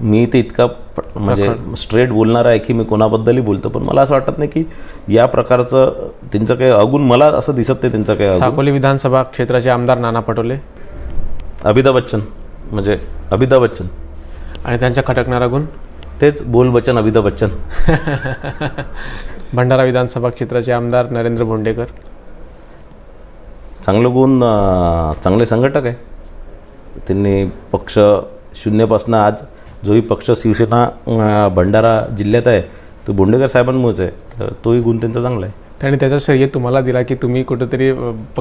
मी ते इतका म्हणजे स्ट्रेट बोलणार आहे की मी कोणाबद्दलही बोलतो, पण मला असं वाटत नाही की या प्रकारचं त्यांचं काही अवगुण मला असं दिसत नाही. त्यांचं काही साकोली विधानसभा क्षेत्राचे आमदार नाना पटोले. अमिताभ बच्चन. आणि त्यांचा खटकणारा गुण? तेच बोल बच्चन, अमिताभ बच्चन. भंडारा विधानसभा क्षेत्राचे आमदार नरेंद्र भोंडेकर. चांगलं गुण, चांगले संघटक आहे. त्यांनी पक्ष शून्यपासून आज जोही पक्ष शिवसेना भंडारा जिल्ह्यात आहे तो भोंडेकर साहेबांमुळेच आहे, तर तोही गुण त्यांचा चांगला आहे. आणि त्याचा श्रेय तुम्हाला दिला की तुम्ही कुठेतरी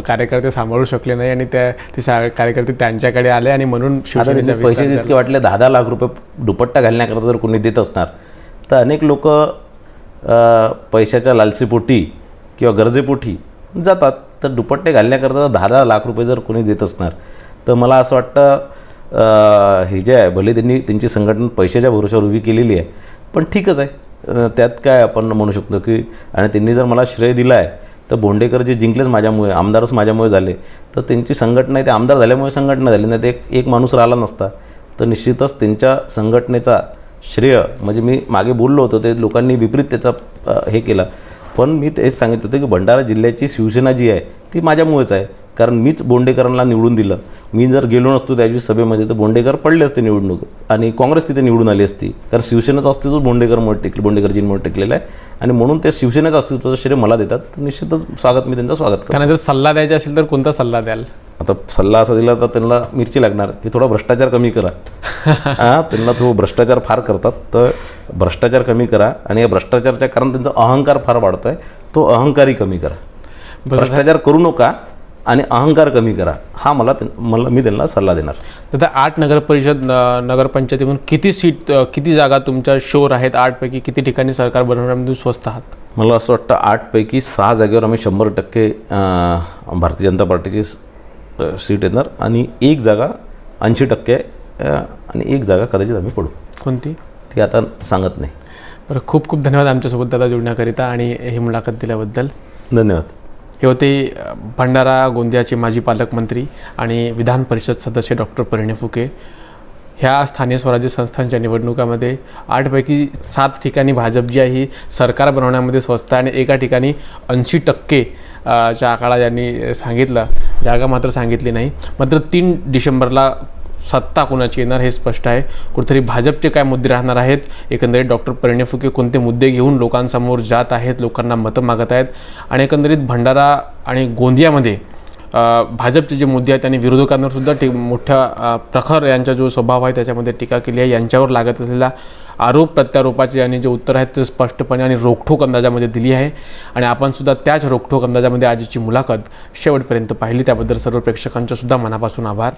कार्यकर्ते सांभाळू शकले नाही आणि कार्यकर्ते त्यांच्याकडे आले आणि म्हणून आता शिवसेनेचा त्यांचे पैसे विस्तार जितके वाटले 10-10 लाख रुपये दुपट्टा घालण्याकरता जर कोणी देत असणार तर अनेक लोक पैशाच्या लालसेपोटी किंवा गरजेपोटी जातात. तर दुपट्टे घालण्याकरता 10-10 लाख रुपये जर कोणी देत असणार तर मला असं वाटतं हे जे आहे भले त्यांनी त्यांची संघटना पैशाच्या भरोशावर उभी केलेली आहे पण ठीकच आहे. त्यात काय आपण म्हणू शकतो की आणि त्यांनी जर मला श्रेय दिलं आहे तर बोंडेकर जे जिंकलेच माझ्यामुळे आमदारच माझ्यामुळे झाले तर त्यांची संघटना आहे ते आमदार झाल्यामुळे संघटना झाली नाही ते एक माणूस राहिला नसता. तर निश्चितच त्यांच्या संघटनेचा श्रेय म्हणजे मी मागे बोललो होतो ते लोकांनी विपरीत त्याचा हे केला पण मी तेच सांगितलं होतं की भंडारा जिल्ह्याची शिवसेना जी आहे ती माझ्यामुळेच आहे कारण मीच बोंडेकरांना निवडून दिलं. मी जर गेलो नसतो त्याची सभेमध्ये तर बोंडेकर पडले असते निवडणूक आणि काँग्रेस तिथे निवडून आली असती कारण शिवसेनेचं अस्तित्व बोंडेकरजींमुळे टिकलेलं आहे आणि म्हणून त्या शिवसेनेचं अस्तित्वाचं श्रेय मला देतात. तर निश्चितच मी त्यांचं स्वागत करतो. त्यांना जर सल्ला द्यायचा असेल तर कोणता सल्ला द्याल? आता सल्ला असा दिला तर त्यांना मिरची लागणार की थोडा भ्रष्टाचार कमी करा. त्यांना तो भ्रष्टाचार फार करतात तर भ्रष्टाचार कमी करा आणि या भ्रष्टाचाराच्या कारण त्यांचा अहंकार फार वाढतो आहे तो अहंकारही कमी करा. भ्रष्टाचार करू नका आणि अहंकार कमी करा हा मी त्यांना सल्ला देणार. तर 8 नगरपंचायतीमधून किती जागा तुमच्या शोर आहेत? 8 पैकी किती ठिकाणी सरकार बनवण्यामध्ये स्वस्त आहात? मला असं वाटतं 8 पैकी 6 जागेवर आम्ही 100% भारतीय जनता पार्टीची सीट येणार आणि 1 जागा 80% आणि 1 जागा कदाचित आम्ही पडू. कोणती ती आता सांगत नाही. बरं, खूप खूप धन्यवाद आमच्यासोबत दादा जोडण्याकरिता आणि ही मुलाखत दिल्याबद्दल. धन्यवाद. हे होते भंडारा गोंदियाचे माजी पालकमंत्री आणि विधान परिषद सदस्य डॉक्टर परिणय फुके. ह्या स्थानिक स्वराज्य संस्थांच्या निवडणुकामध्ये 8 पैकी 7 ठिकाणी भाजप जी आहे ही सरकार बनवण्यामध्ये स्वस्त आहे आणि एका ठिकाणी 80% च्या आकडा यांनी सांगितला, जागा मात्र सांगितली नाही. मात्र 3 डिसेंबरला सत्ता कोणाची येणार हे स्पष्ट आहे. कुठेतरी भाजपचे काय मुद्दे राहणार आहेत, एकंदरीत डॉक्टर परिणय फुके कोणते मुद्दे घेऊन लोकांसमोर जात आहेत, लोकांना मतं मागत आहेत आणि एकंदरीत भंडारा आणि गोंदियामध्ये भाजपचे जे मुद्दे आहेत त्यांनी विरोधकांवर सुद्धा मोठ्या प्रखर यांचा जो स्वभाव आहे त्याच्यामध्ये टीका केली आहे. यांच्यावर लागत असलेल्या आरोप प्रत्यारोपाचे आणि जे उत्तर आहेत ते स्पष्टपणे आणि रोखठोक अंदाजामध्ये दिली आहे आणि आपण सुद्धा त्याच रोखठोक अंदाजामध्ये आजची मुलाखत शेवटपर्यंत पाहिली. त्याबद्दल सर्व प्रेक्षकांच्या सुद्धा मनापासून आभार.